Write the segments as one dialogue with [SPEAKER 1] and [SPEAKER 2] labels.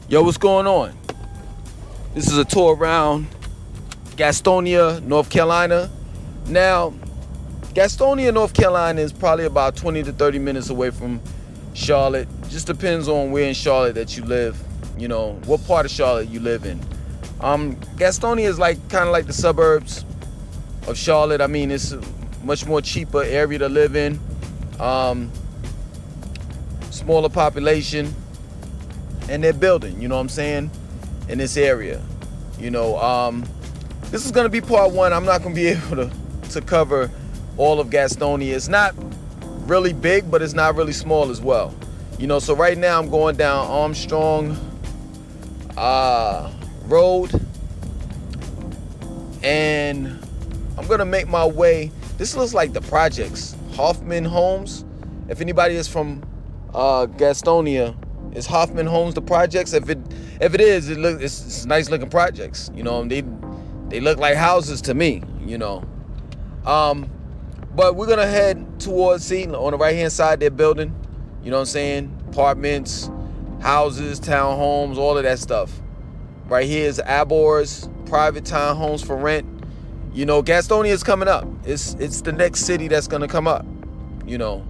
[SPEAKER 1] Yo, what's going on? This is a tour around Gastonia, North Carolina. Now, Gastonia, North Carolina is probably about 20 to 30 minutes away from Charlotte. Just depends on where in Charlotte that you live, you know, what part of Charlotte you live in. Gastonia is like kind of like the suburbs of Charlotte. I mean, it's a much more cheaper area to live in. Smaller population. And they're building, you know what I'm saying, in this area. You know, this is gonna be part one. I'm not gonna be able to cover all of Gastonia. It's not really big, but it's not really small as well. You know, so right now I'm going down Armstrong Road, and I'm gonna make my way. This looks like the projects, Hoffman Homes. If anybody is from Gastonia, is Hoffman Homes the projects? If it is, it's nice looking projects. You know, they look like houses to me. You know, but we're gonna head towards, see, on the right hand side they're building. You know what I'm saying? Apartments, houses, townhomes, all of that stuff. Right here is Abor's private townhomes for rent. You know, Gastonia is coming up. It's the next city that's gonna come up. You know,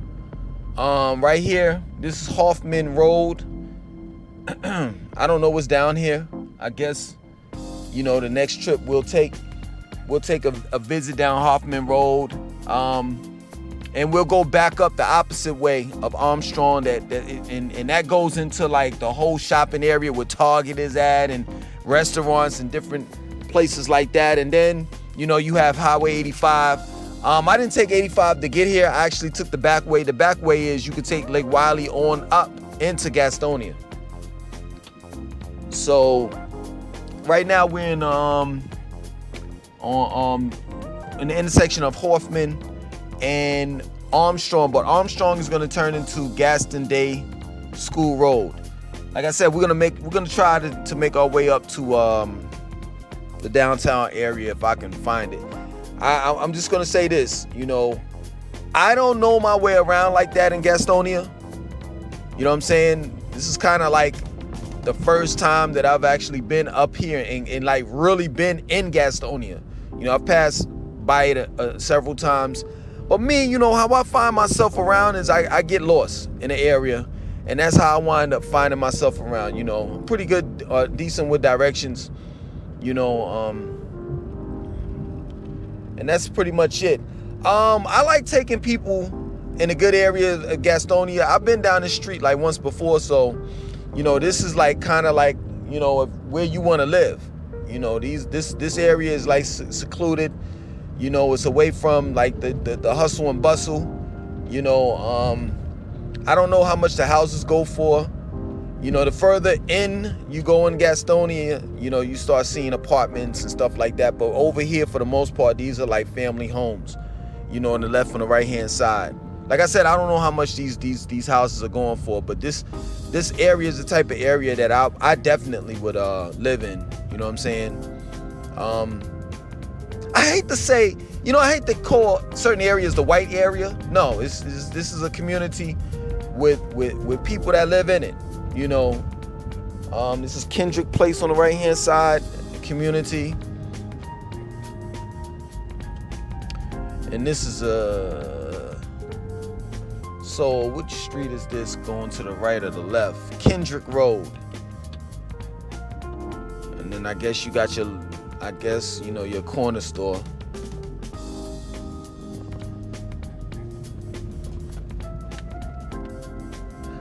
[SPEAKER 1] right here, this is Hoffman Road. I don't know what's down here. I guess, you know, the next trip we'll take a visit down Hoffman Road, and we'll go back up the opposite way of Armstrong. And that goes into like the whole shopping area where Target is at, and restaurants and different places like that. And then, you know, you have Highway 85. I didn't take 85 to get here. I actually took the back way. The back way is you could take Lake Wiley on up into Gastonia. So right now we're in the intersection of Hoffman and Armstrong, but Armstrong is going to turn into Gaston Day School Road. Like I said, we're gonna try to make our way up to the downtown area if I can find it. I'm just gonna say this, you know, I don't know my way around like that in Gastonia. You know what I'm saying? This is kind of like the first time that I've actually been up here and like really been in Gastonia. You know, I've passed by it several times, but me, you know, how I find myself around is I get lost in the area, and that's how I wind up finding myself around. You know, I'm pretty good, decent with directions, you know, and that's pretty much it. I like taking people in a good area of Gastonia. I've been down the street like once before, so you know, this is like kind of like, you know, where you want to live. You know, this area is like secluded. You know, it's away from like the hustle and bustle. You know, I don't know how much the houses go for. You know, the further in you go in Gastonia, you know, you start seeing apartments and stuff like that. But over here, for the most part, these are like family homes. You know, on the left and the right hand side. Like I said, I don't know how much these houses are going for, but this area is the type of area that I definitely would live in. You know what I'm saying? I hate to say, you know, I hate to call certain areas the white area. No, this is a community with people that live in it. You know, this is Kendrick Place on the right hand side, community, and this is So which street is this going to the right or the left? Kendrick Road. And then I guess you got your, you know, your corner store.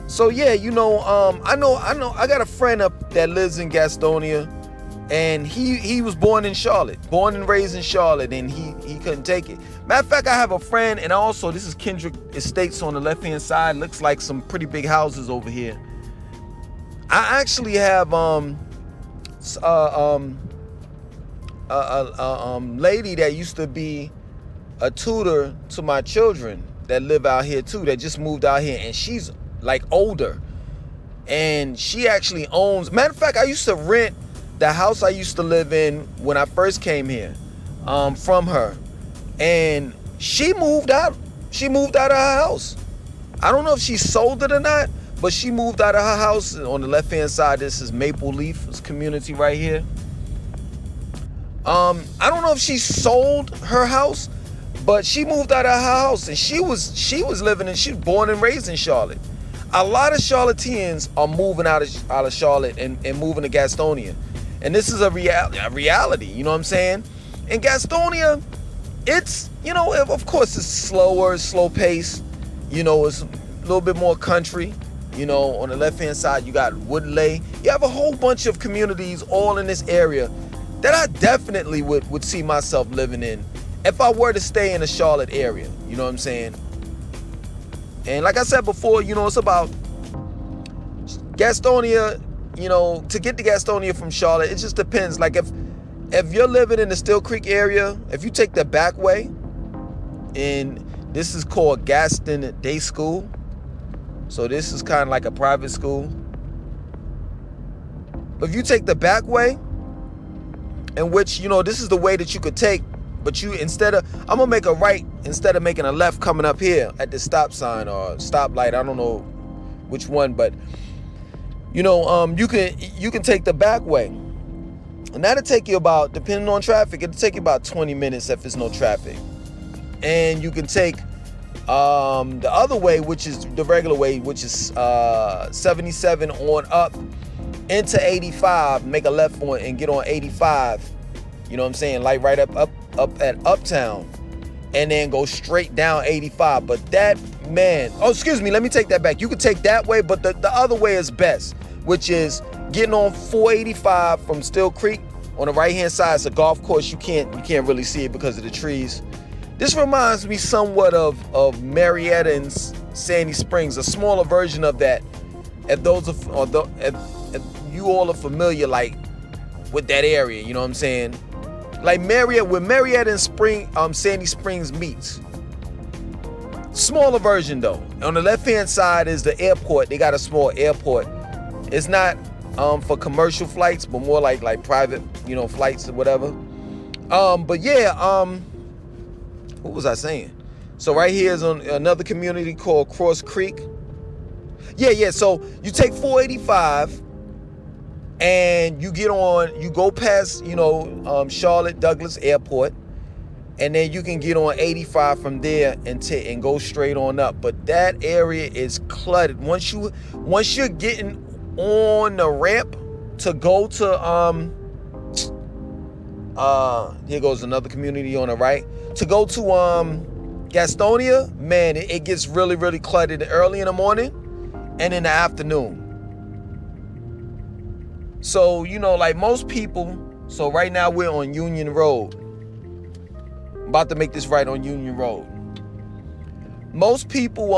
[SPEAKER 1] So yeah, you know, I got a friend up that lives in Gastonia, and he was born in Charlotte, born and raised in Charlotte, and he couldn't take it. Matter of fact, I have a friend, and also this is Kendrick Estates on the left hand side. Looks like some pretty big houses over here. I actually have lady that used to be a tutor to my children that live out here too, that just moved out here, and she's like older, and she actually owns, matter of fact, I used to rent the house I used to live in when I first came here from her, and she moved out of her house. I don't know if she sold it or not, But she moved out of her house. On the left-hand side, this is Maple Leaf, this community right here. I don't know if she sold her house, but she moved out of her house, and she was living in, she was born and raised in Charlotte. A lot of Charlotteans are moving out of Charlotte and moving to Gastonia. And this is a reality, you know what I'm saying? In Gastonia, it's, you know, of course it's slow pace. You know, it's a little bit more country. You know, on the left-hand side, you got Woodley. You have a whole bunch of communities all in this area that I definitely would see myself living in if I were to stay in the Charlotte area. You know what I'm saying? And like I said before, you know, it's about Gastonia. You know, to get to Gastonia from Charlotte, it just depends. Like if you're living in the Still Creek area, if you take the back way, and this is called Gaston Day School. So this is kind of like a private school. But if you take the back way, in which, you know, this is the way that you could take, but you, I'm gonna make a right instead of making a left coming up here at the stop sign or stoplight. I don't know which one, but you know, you can take the back way, and that'll take you about, depending on traffic, it'll take you about 20 minutes if there's no traffic. And you can take the other way, which is the regular way, which is 77 on up into 85, make a left on and get on 85. You know what I'm saying? Like right up at Uptown, and then go straight down 85. But that, man, oh, excuse me, let me take that back. You could take that way, but the other way is best, which is getting on 485 from Still Creek. On the right hand side, it's a golf course. You can't really see it because of the trees. This reminds me somewhat of Marietta and Sandy Springs, a smaller version of that. If you all are familiar, like, with that area, you know what I'm saying? Like where Marietta and Sandy Springs meets. Smaller version though. On the left-hand side is the airport. They got a small airport. It's not for commercial flights, but more like private, you know, flights or whatever. But yeah, what was I saying? So right here is on another community called Cross Creek. Yeah. So you take 485 and you go past, you know, Charlotte Douglas Airport, and then you can get on 85 from there and go straight on up. But that area is cluttered. Once you're getting on the ramp to go to here goes another community on the right. To go to Gastonia, man, it gets really, really cluttered early in the morning and in the afternoon. So, you know, like most people, so right now we're on Union Road. I'm about to make this right on Union Road. Most people,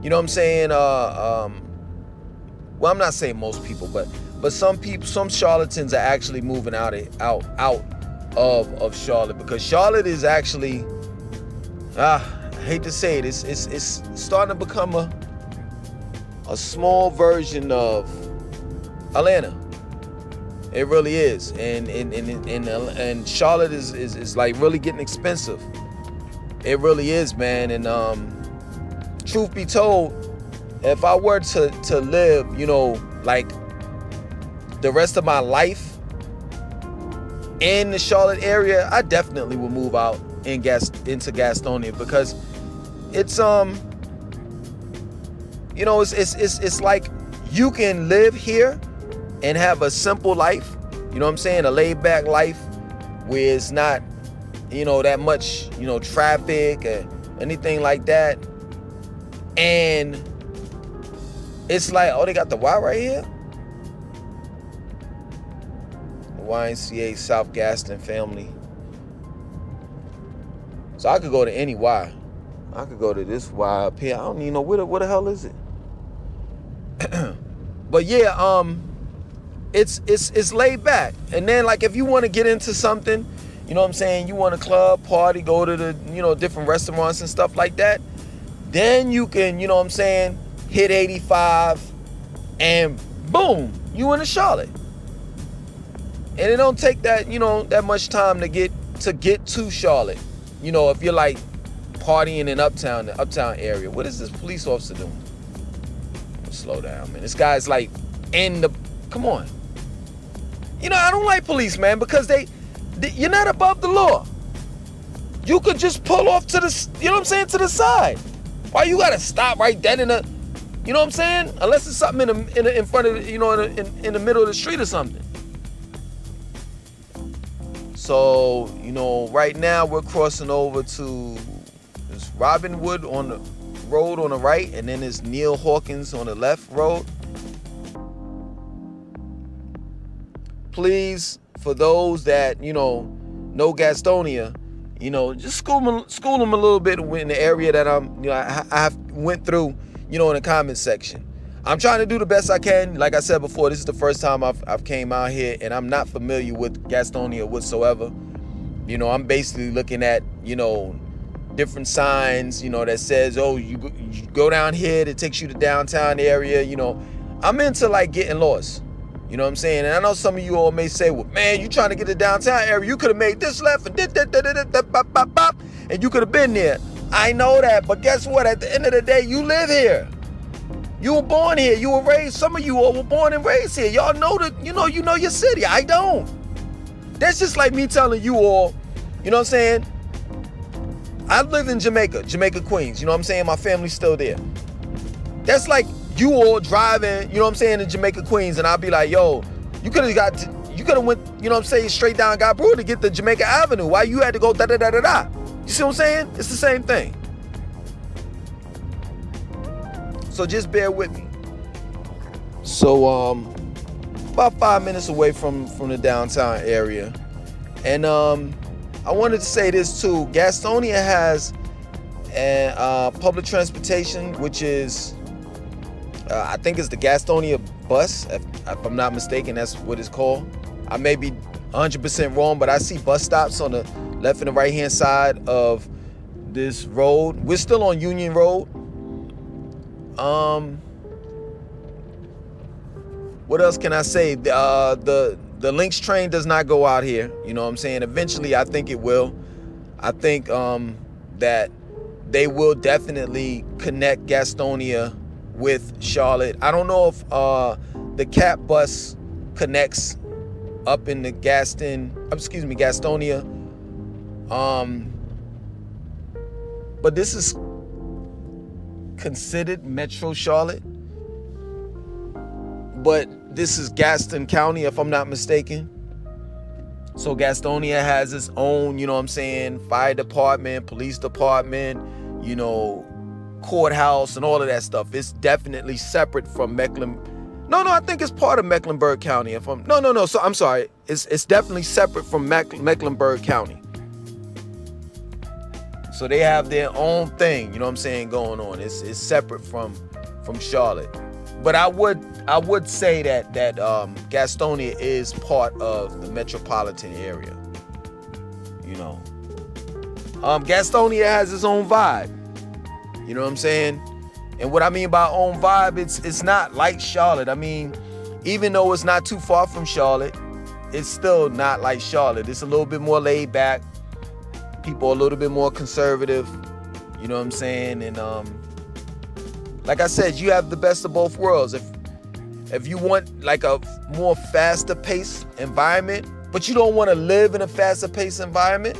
[SPEAKER 1] you know what I'm saying? Well, I'm not saying most people, but some people, some charlatans are actually moving out of Charlotte, because Charlotte is actually, I hate to say it, it's starting to become a small version of Atlanta. It really is, and Charlotte is like really getting expensive. It really is, man. And truth be told, if I were to live, you know, like the rest of my life in the Charlotte area, I definitely would move out into Gastonia, because it's you know, it's like you can live here and have a simple life, you know what I'm saying, a laid back life where it's not, you know, that much, you know, traffic or anything like that. And it's like, oh, they got the Y right here. The YMCA South Gaston family. So I could go to any Y. I could go to this Y up here. I don't even know what the hell is it. But yeah, it's laid back. And then, like, if you want to get into something, you know what I'm saying, you want a club, party, go to the, you know, different restaurants and stuff like that, then you can, you know what I'm saying, hit 85 and boom, you in Charlotte. And it don't take that, you know, that much time to get to Charlotte. You know, if you're like partying in uptown, the uptown area. What is this police officer doing? Slow down, man. This guy's like in the, come on. You know, I don't like police, man, because you're not above the law. You could just pull off to the, you know what I'm saying, to the side. Why you gotta stop right then in the, you know what I'm saying? Unless it's something in front of, you know, in the middle of the street or something. So, you know, right now we're crossing over to this Robinwood on the road on the right, and then there's Neil Hawkins on the left road. Please, for those that, you know Gastonia, you know, just school them a little bit in the area that I went through, you know, in the comment section. I'm trying to do the best I can. Like I said before, this is the first time I've came out here, and I'm not familiar with Gastonia whatsoever. You know, I'm basically looking at, you know, different signs, you know, that says, oh, you go down here, that takes you to downtown area. You know, I'm into like getting lost. You know what I'm saying? And I know some of you all may say, well, man, you trying to get to downtown area, you could have made this left and and you could have been there. I know that, but guess what? At the end of the day, you live here. You were born here. You were raised. Some of you all were born and raised here. Y'all know that, you know your city. I don't. That's just like me telling you all, you know what I'm saying? I live in Jamaica, Queens. You know what I'm saying? My family's still there. That's like you all driving, you know what I'm saying, in Jamaica, Queens, and I'll be like, yo, you could have went, you know what I'm saying, straight down God Brewer to get to Jamaica Avenue. Why you had to go da-da-da-da-da? You see what I'm saying? It's the same thing. So just bear with me. So about 5 minutes away from the downtown area. And I wanted to say this too. Gastonia has public transportation, which is I think it's the Gastonia bus, if I'm not mistaken. That's what it's called. I may be 100% wrong, but I see bus stops on the left and the right hand side of this road. We're still on Union Road. What else can I say? The Lynx train does not go out here. You know what I'm saying? Eventually, I think it will. I think that they will definitely connect Gastonia with Charlotte. I don't know if the CAP bus connects up in the Gastonia. But this is considered Metro Charlotte. But this is Gaston County, if I'm not mistaken. So Gastonia has its own, you know what I'm saying, fire department, police department, you know, courthouse and all of that stuff. It's definitely separate from Mecklenburg. No, I think it's part of Mecklenburg County. So I'm sorry. It's definitely separate from Mecklenburg County. So they have their own thing, you know what I'm saying, going on. It's separate from Charlotte. But I would say that Gastonia is part of the metropolitan area. You know, Gastonia has its own vibe. You know what I'm saying? And what I mean by own vibe, it's not like Charlotte. I mean, even though it's not too far from Charlotte, it's still not like Charlotte. It's a little bit more laid back. People are a little bit more conservative. You know what I'm saying? And like I said, you have the best of both worlds. If you want like a more faster paced environment, but you don't want to live in a faster paced environment,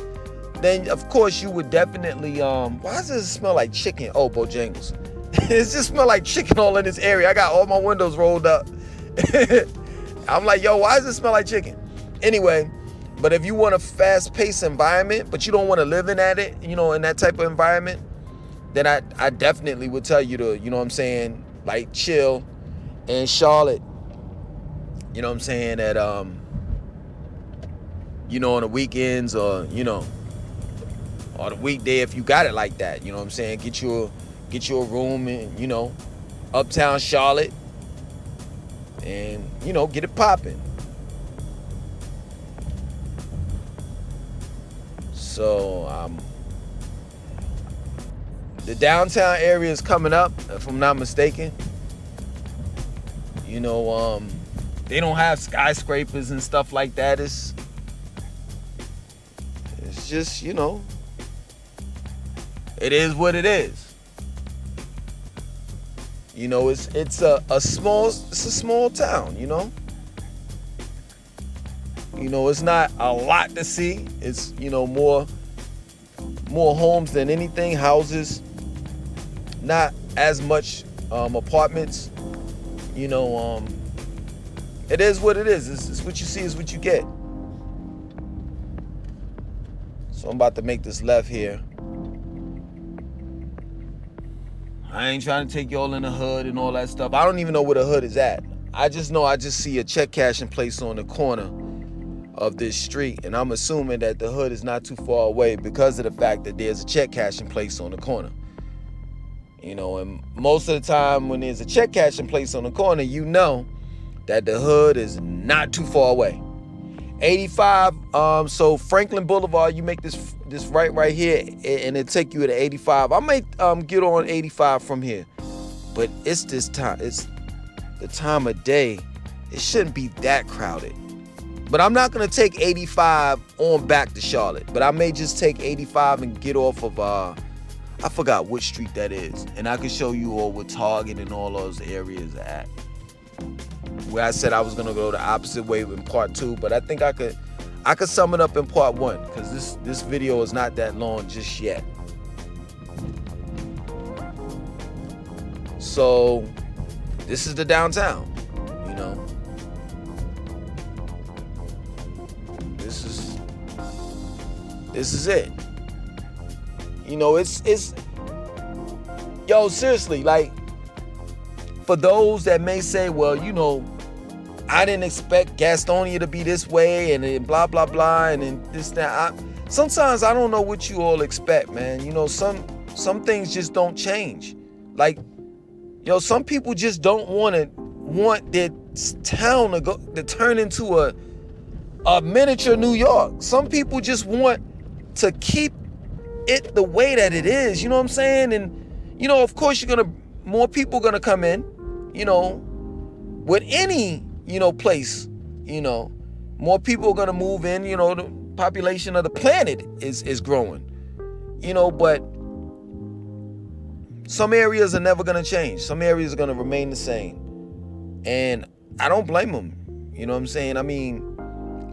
[SPEAKER 1] then of course you would definitely why does it smell like chicken? Oh, Bojangles. It just smell like chicken all in this area. I got all my windows rolled up. I'm like, yo, why does it smell like chicken? Anyway, but if you want a fast paced environment, but you don't want to live in that type of environment, then I definitely would tell you to, you know what I'm saying, like chill in Charlotte. You know what I'm saying, at you know, on the weekends, or you know, or the weekday if you got it like that. You know what I'm saying? Get you a room in, you know, uptown Charlotte, and you know, get it popping. So the downtown area is coming up, if I'm not mistaken. You know, they don't have skyscrapers and stuff like that. It's just, you know, It is what it is. You know, it's a small town, you know? You know, it's not a lot to see. It's, you know, more homes than anything, houses. Not as much apartments. You know, it is what it is. It's what you see is what you get. So I'm about to make this left here. I ain't trying to take y'all in the hood and all that stuff. I don't even know where the hood is at. I just know I just see a check cashing place on the corner of this street, and I'm assuming that the hood is not too far away because of the fact that there's a check cashing place on the corner. You know, and most of the time when there's a check cashing place on the corner, you know that the hood is not too far away. 85, so Franklin Boulevard, you make this right here, and it take you to 85. I might get on 85 from here, but it's the time of day. It shouldn't be that crowded. But I'm not gonna take 85 on back to Charlotte, but I may just take 85 and get off of I forgot which street that is, and I can show you all where Target and all those areas are at. Where I said I was gonna go the opposite way in part 2, but I think I could sum it up in part 1, because this video is not that long just yet. So this is the downtown, you know. This is it. You know, it's yo, seriously, like, for those that may say, well, you know, I didn't expect Gastonia to be this way, and then blah, blah, blah, and then this, that. Sometimes I don't know what you all expect, man. You know, some things just don't change. Like, yo, some people just don't want their town to turn into a miniature New York. Some people just want to keep it the way that it is, you know what I'm saying? And, you know, of course more people gonna come in, you know, with any, you know, place, you know, more people are gonna move in, you know, the population of the planet is growing, you know, but some areas are never gonna change. Some areas are gonna remain the same. And I don't blame them, you know what I'm saying? I mean,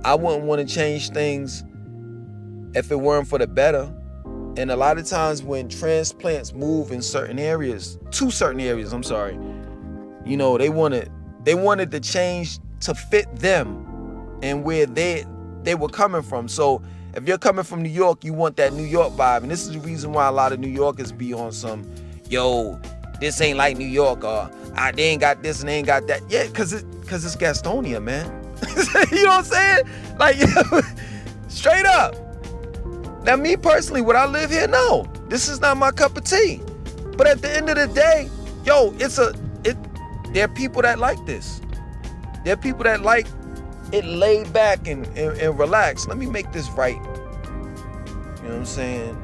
[SPEAKER 1] I wouldn't want to change things if it weren't for the better. And a lot of times when transplants move in certain areas, you know, they wanted the change to fit them and where they were coming from. So if you're coming from New York, you want that New York vibe. And this is the reason why a lot of New Yorkers be on some, yo, this ain't like New York, or they ain't got this and they ain't got that. Yeah, cause it's Gastonia, man. You know what I'm saying? Like, straight up. Now, me personally, would I live here? No. This is not my cup of tea. But at the end of the day, yo, there are people that like this. There are people that like it laid back and relaxed. Let me make this right. You know what I'm saying?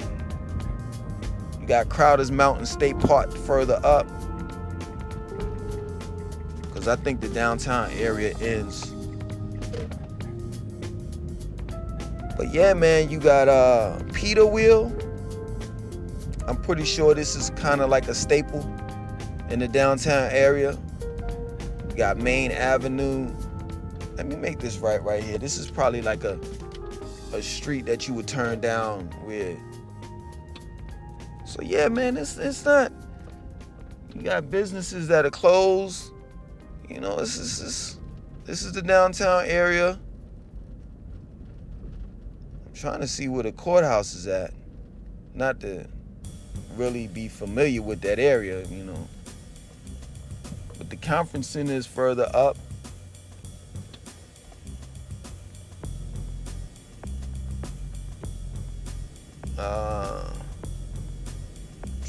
[SPEAKER 1] You got Crowder's Mountain State Park further up, because I think the downtown area ends. But yeah, man, you got Peter Wheel. I'm pretty sure this is kind of like a staple in the downtown area. You got Main Avenue. Let me make this right here. This is probably like a street that you would turn down with. So yeah, man, it's not. You got businesses that are closed. You know, this is the downtown area. Trying to see where the courthouse is at. Not to really be familiar with that area, you know. But the conference center is further up.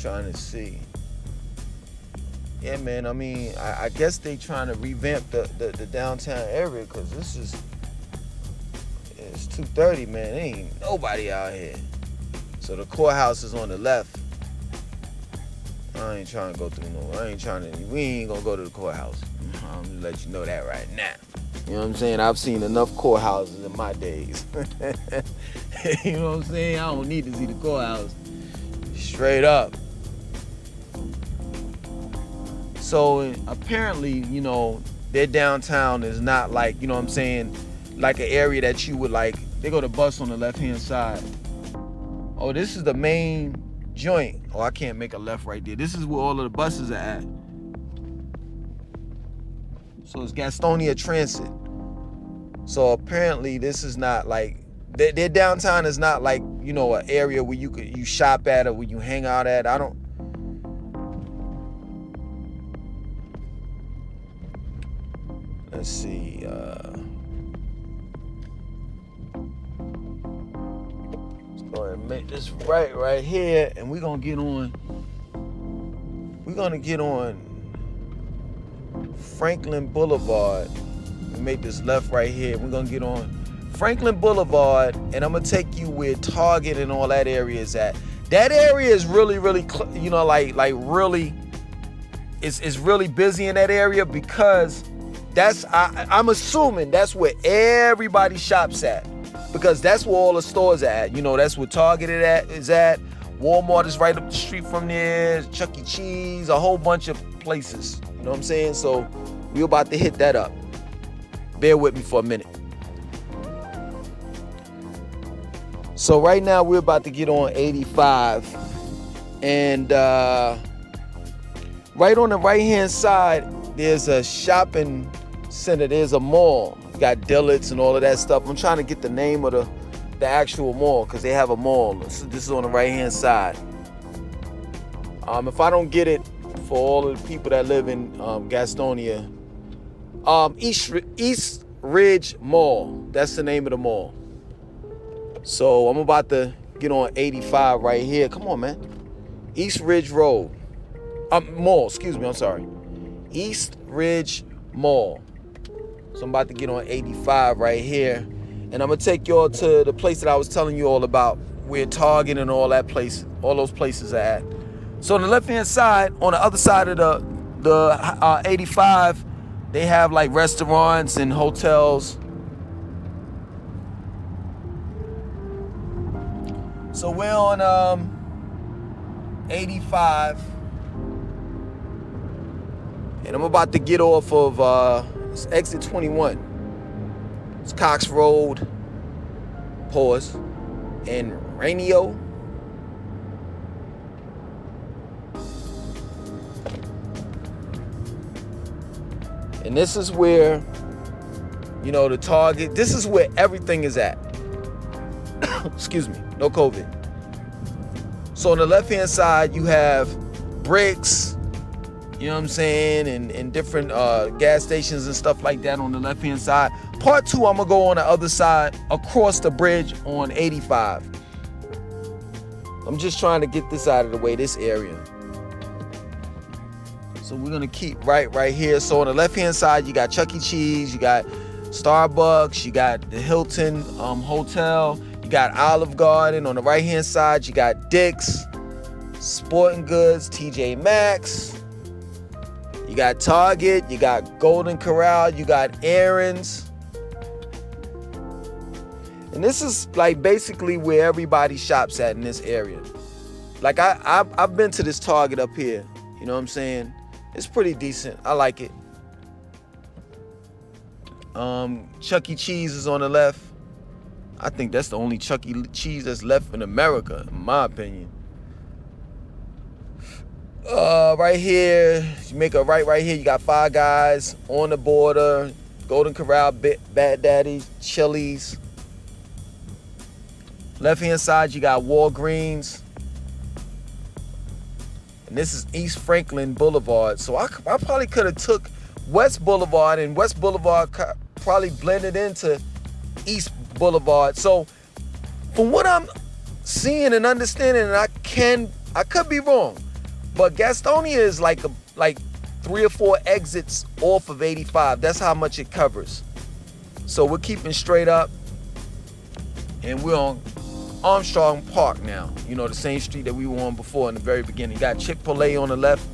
[SPEAKER 1] Trying to see. Yeah, man, I mean, I guess they trying to revamp the downtown area, because this is, it's 2:30, man. There ain't nobody out here. So the courthouse is on the left. I ain't trying to go through we ain't gonna go to the courthouse. I'm gonna let you know that right now. You know what I'm saying? I've seen enough courthouses in my days. You know what I'm saying? I don't need to see the courthouse. Straight up. So apparently, you know, their downtown is not like, you know what I'm saying, like an area that you would like. They go to bus on the left-hand side. Oh, this is the main joint. Oh, I can't make a left right there. This is where all of the buses are at. So it's Gastonia Transit. So apparently this is not like, their downtown is not like, you know, an area where you shop at or where you hang out at. Let's see. Let's go ahead and make this right here, and we're gonna get on. We're gonna get on Franklin Boulevard. We make this left right here. We're gonna get on Franklin Boulevard, and I'm gonna take you where Target and all that area is at. That area is really, you know, like really, it's really busy in that area because I'm assuming that's where everybody shops at, because that's where all the stores are at. You know, that's where Target is at. Walmart is right up the street from there. Chuck E. Cheese, a whole bunch of places. You know what I'm saying? So we're about to hit that up. Bear with me for a minute. So right now we're about to get on 85, and right on the right-hand side, there's a shopping center. There's a mall. You got Dillard's and all of that stuff. I'm trying to get the name of the actual mall because they have a mall. This is on the right-hand side. If I don't get it, for all of the people that live in Gastonia, Eastridge Mall. That's the name of the mall. So I'm about to get on 85 right here. Come on, man. Eastridge Road. Mall, excuse me, I'm sorry. Eastridge Mall. So I'm about to get on 85 right here. And I'm going to take y'all to the place that I was telling you all about, where Target and all those places are at. So on the left-hand side, on the other side of the 85, they have like restaurants and hotels. So we're on 85, and I'm about to get off of it's exit 21. It's Cox Road, pause, and Rainio. And this is where, you know, the Target, this is where everything is at. Excuse me, no COVID. So on the left-hand side, you have bricks, you know what I'm saying, and different gas stations and stuff like that on the left-hand side. Part two, I'm going to go on the other side, across the bridge on 85. I'm just trying to get this out of the way, this area. So we're going to keep right here. So on the left-hand side, you got Chuck E. Cheese, you got Starbucks, you got the Hilton Hotel, you got Olive Garden. On the right-hand side, you got Dick's, Sporting Goods, TJ Maxx. You got Target, you got Golden Corral, you got Aaron's. And this is like basically where everybody shops at in this area. Like I've been to this Target up here, you know what I'm saying? It's pretty decent. I like it. Chuck E. Cheese is on the left. I think that's the only Chuck E. Cheese that's left in America, in my opinion. Right here, you make a right here. You got Five Guys, On the Border, Golden Corral, Bad Daddy, Chili's. Left-hand side, you got Walgreens. And this is East Franklin Boulevard. So I probably could have took West Boulevard, and West Boulevard probably blended into East Boulevard. So from what I'm seeing and understanding, and I could be wrong, but Gastonia is like 3 or 4 exits off of 85. That's how much it covers. So we're keeping straight up, and we're on Armstrong Park now. You know, the same street that we were on before in the very beginning. You got Chick-fil-A on the left.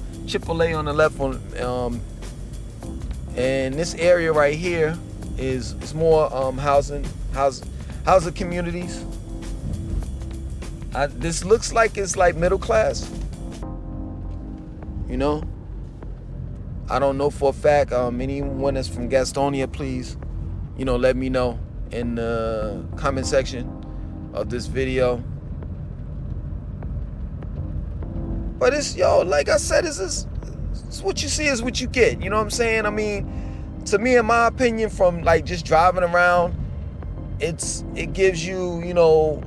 [SPEAKER 1] And this area right here is more housing communities. This looks like it's like middle class. You know? I don't know for a fact. Anyone that's from Gastonia, please, let me know in the comment section of this video. But it's, like I said, it's what you see is what you get. You know what I'm saying? I mean, to me, in my opinion, from like just driving around, it gives you,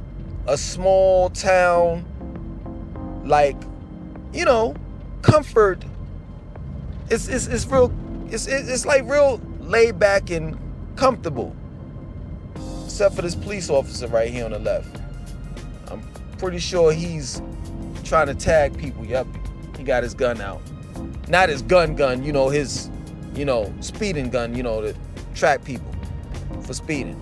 [SPEAKER 1] a small town, like, comfort. It's real. It's like real laid back and comfortable, except for this police officer right here on the left. I'm pretty sure he's trying to tag people. Yep, he got his gun out. Not his gun, his, speeding gun, to track people for speeding.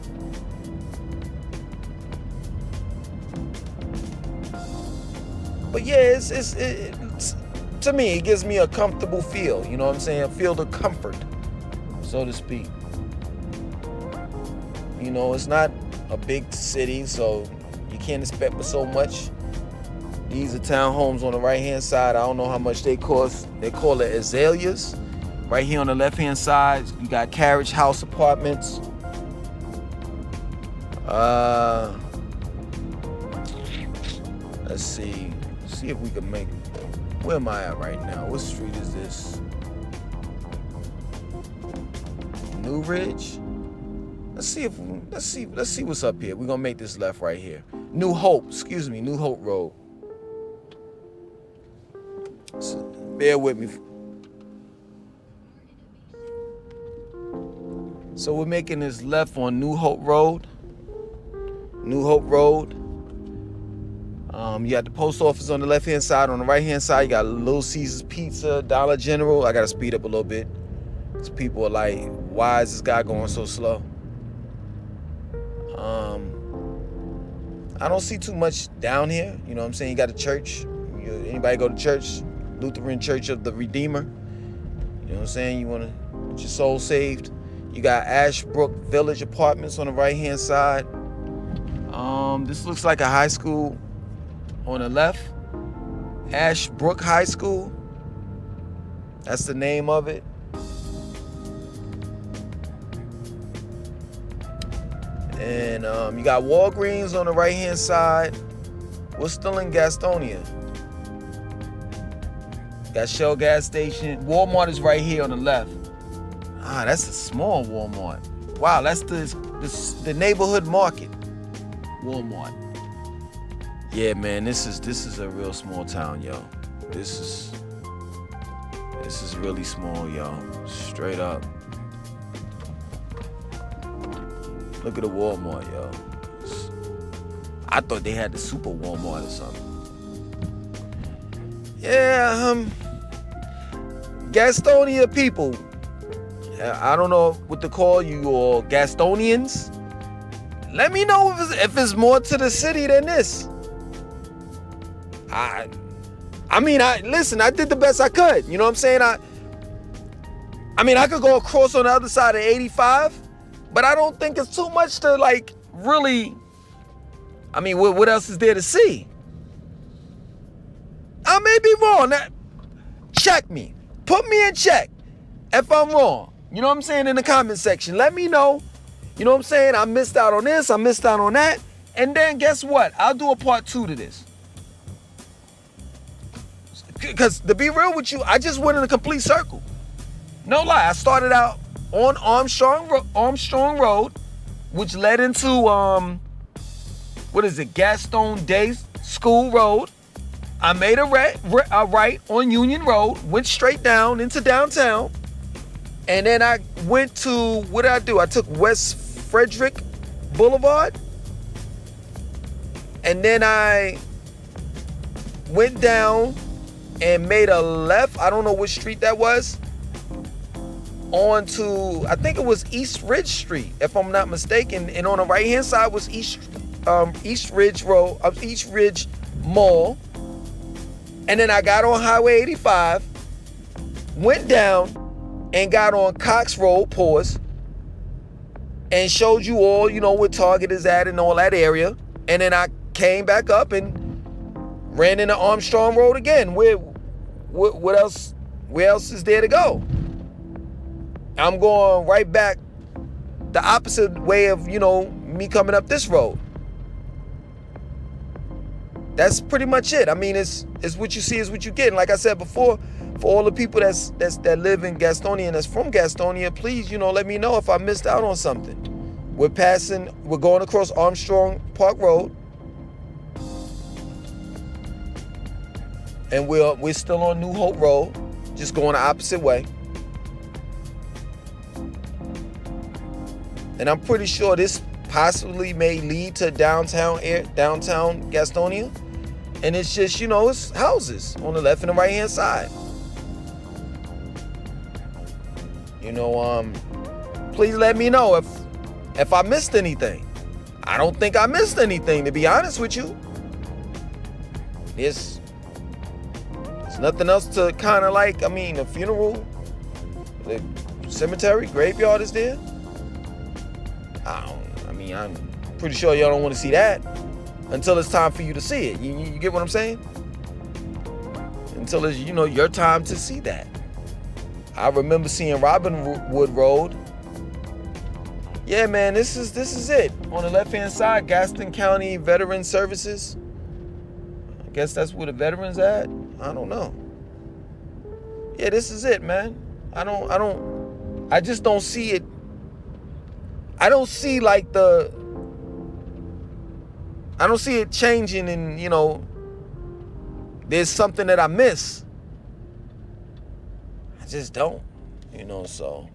[SPEAKER 1] But yeah, it's to me, it gives me a comfortable feel. You know what I'm saying? A feel of comfort, so to speak. It's not a big city, so you can't expect for so much. These are townhomes on the right-hand side. I don't know how much they cost. They call it azaleas. Right here on the left-hand side, you got carriage house apartments. Let's see. See if we can make. Where am I at right now? What street is this? New Ridge. Let's see what's up here. We're gonna make this left right here. New Hope Road. So, bear with me. So we're making this left on New Hope Road. You got the post office on the left-hand side. On the right-hand side, you got Little Caesars Pizza, Dollar General. I gotta speed up a little bit, because people are like, why is this guy going so slow? I don't see too much down here. You know what I'm saying? You got a church. Anybody go to church? Lutheran Church of the Redeemer. You know what I'm saying? You want to get your soul saved. You got Ashbrook Village Apartments on the right-hand side. This looks like a high school on the left. Ashbrook High School. That's the name of it. And you got Walgreens on the right-hand side. We're still in Gastonia. Got Shell gas station. Walmart is right here on the left. That's a small Walmart. Wow, that's the neighborhood market. Walmart. Yeah, man, this is a real small town, yo. This is really small, yo. Straight up. Look at the Walmart, yo. I thought they had the super Walmart or something. Yeah, Gastonia people. I don't know what to call you, or Gastonians. Let me know if it's more to the city than this. Listen, I did the best I could. You know what I'm saying? I could go across on the other side of 85, but I don't think it's too much to, like, really. What else is there to see? I may be wrong. Check me. Put me in check if I'm wrong. You know what I'm saying? In the comment section. Let me know. You know what I'm saying? I missed out on this. I missed out on that. And then guess what? I'll do a part 2 to this. Because to be real with you, I just went in a complete circle. No lie. I started out on Armstrong Road, which led into, Gaston Day School Road. I made a right on Union Road, went straight down into downtown. And then I went to, what did I do? I took West Frederick Boulevard. And then I went down and made a left. I don't know which street that was. Onto, I think it was Eastridge Street, if I'm not mistaken. And on the right-hand side was Eastridge Mall. And then I got on Highway 85, went down, and got on Cox Road, and showed you all, where Target is at and all that area. And then I came back up and ran into Armstrong Road again. What else? Where else is there to go? I'm going right back the opposite way of, me coming up this road. That's pretty much it. I mean, it's what you see is what you get. And like I said before, for all the people that live in Gastonia and that's from Gastonia, please, let me know if I missed out on something. We're going across Armstrong Park Road. And we're still on New Hope Road, just going the opposite way. And I'm pretty sure this possibly may lead to downtown Gastonia. And it's just, it's houses on the left and the right hand side. Please let me know if I missed anything. I don't think I missed anything, to be honest with you. There's nothing else to kind of a funeral, the cemetery, graveyard is there. I'm pretty sure y'all don't want to see that until it's time for you to see it. You get what I'm saying? Until it's, your time to see that. I remember seeing Robinwood Road. Yeah, man, this is it. On the left-hand side, Gaston County Veteran Services. I guess that's where the veterans at. I don't know. Yeah, this is it, man. I just don't see it. I don't see I don't see it changing and, there's something that I miss. I just don't, so.